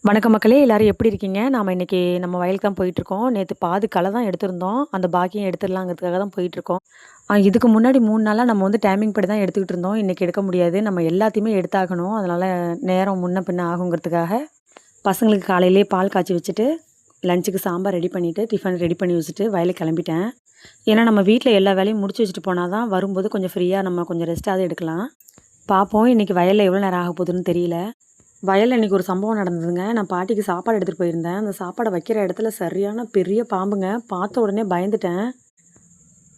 வணக்கம் மக்களே! எல்லாரும் எப்படி இருக்கீங்க? நாம இன்னைக்கு நம்ம வயலுக்கு தான் போயிட்டுருக்கோம். நேத்து பாதி களை தான் எடுத்திருந்தோம். அந்த பாக்கியம் எடுத்துடலாங்கிறதுக்காக தான் போயிட்டுருக்கோம். இதுக்கு முன்னாடி 3 நாளா நம்ம வந்து டைமிங் படி தான் எடுத்துக்கிட்டு இருந்தோம். இன்னைக்கு எடுக்க முடியாது. நம்ம எல்லாத்தையுமே எடுத்தாகணும். அதனால நேரம் முன்ன பின்ன ஆகுங்கிறதுக்காக, பசங்களுக்கு காலையிலேயே பால் காய்ச்சி வச்சுட்டு, லஞ்சுக்கு சாம்பார் ரெடி பண்ணிட்டு, டிஃபன் ரெடி பண்ணி வச்சுட்டு வயலுக்கு கிளம்பிட்டேன். ஏன்னா நம்ம வீட்ல எல்லா வேலையும் முடிச்சு வச்சுட்டு போனா தான் வரும்போது கொஞ்சம் ஃப்ரீயா நம்ம கொஞ்சம் ரெஸ்ட்டாவது எடுக்கலாம். பார்ப்போம் இன்னைக்கு வயல்ல எவ்வளோ நேரம் ஆக போகுதுன்னு தெரியல. வயல்ல இன்னைக்கு ஒரு சம்பவம் நடந்ததுங்க. நான் பாட்டிக்கு சாப்பாடு எடுத்துட்டு போயிருந்தேன். அந்த சாப்பாட வைக்கிற இடத்துல சரியான பெரிய பாம்புங்க. பார்த்த உடனே பயந்துட்டேன்.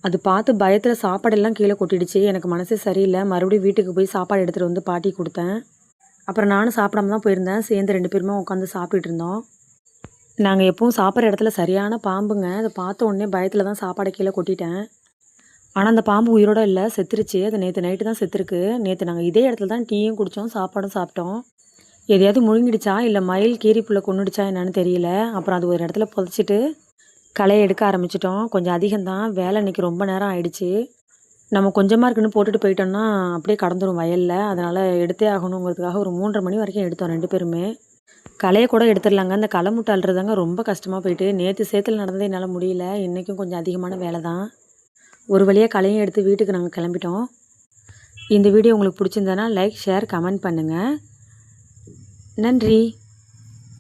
அது பார்த்து பயத்துல சாப்பாடெல்லாம் கீழ கொட்டிடுச்சு. எனக்கு மனசே சரியில்ல. மறுபடியும் வீட்டுக்கு போய் சாப்பாடு எடுத்துட்டு வந்து பாட்டிக்கு குடுத்தேன். அப்புறம் நானும் சாப்பிடாம தான் போயிருந்தேன். சேர்ந்து 2 பேருமே உட்காந்து சாப்பிட்டுட்டு இருந்தோம். நாங்க எப்பவும் சாப்பிடுற இடத்துல சரியான பாம்புங்க. அத பார்த்த உடனே பயத்துல தான் சாப்பாட கீழ கொட்டிட்டேன். ஆனா அந்த பாம்பு உயிரோட இல்ல. செத்துருச்சு. அது நேத்து நைட்டு தான் செத்துருக்கு. நேத்து நாங்க இதே இடத்துல தான் டீயும் குடிச்சோம், சாப்பாடும் சாப்பிட்டோம். எதையாவது முழுங்கிடுச்சா, இல்ல மயில் கீரிப்புள்ள கொன்னுடுச்சா என்னன்னு தெரியல. அப்புறம் அது ஒரு இடத்துல புதைச்சிட்டு, களைய எடுக்க ஆரம்பிச்சுட்டோம். கொஞ்சம் அதிகம் தான். வேலை இன்னைக்கு ரொம்ப நேரம் ஆயிடுச்சு. நம்ம கொஞ்சமா இருக்குன்னு போட்டுட்டு போயிட்டோம்னா, அப்படியே கடந்துரும் வயல்ல. அதனால எடுத்தே ஆகணுங்கிறதுக்காக ஒரு 3:30 மணி வரைக்கும் எடுத்தோம் 2 பேருமே. களைய கூட எடுத்துடலாங்க. இந்த களை மூட்டை அள்ளுறதுதாங்க ரொம்ப கஷ்டமா போயிட்டு. நேத்து சேத்துல நடந்தது என்னால முடியல. இன்னைக்கும் கொஞ்சம் அதிகமான வேலை தான். ஒரு வழியா களையும் எடுத்து வீட்டுக்கு நாங்க கிளம்பிட்டோம். இந்த வீடியோ உங்களுக்கு பிடிச்சிருந்ததுன்னா லைக், ஷேர், கமெண்ட் பண்ணுங்க. நன்றி.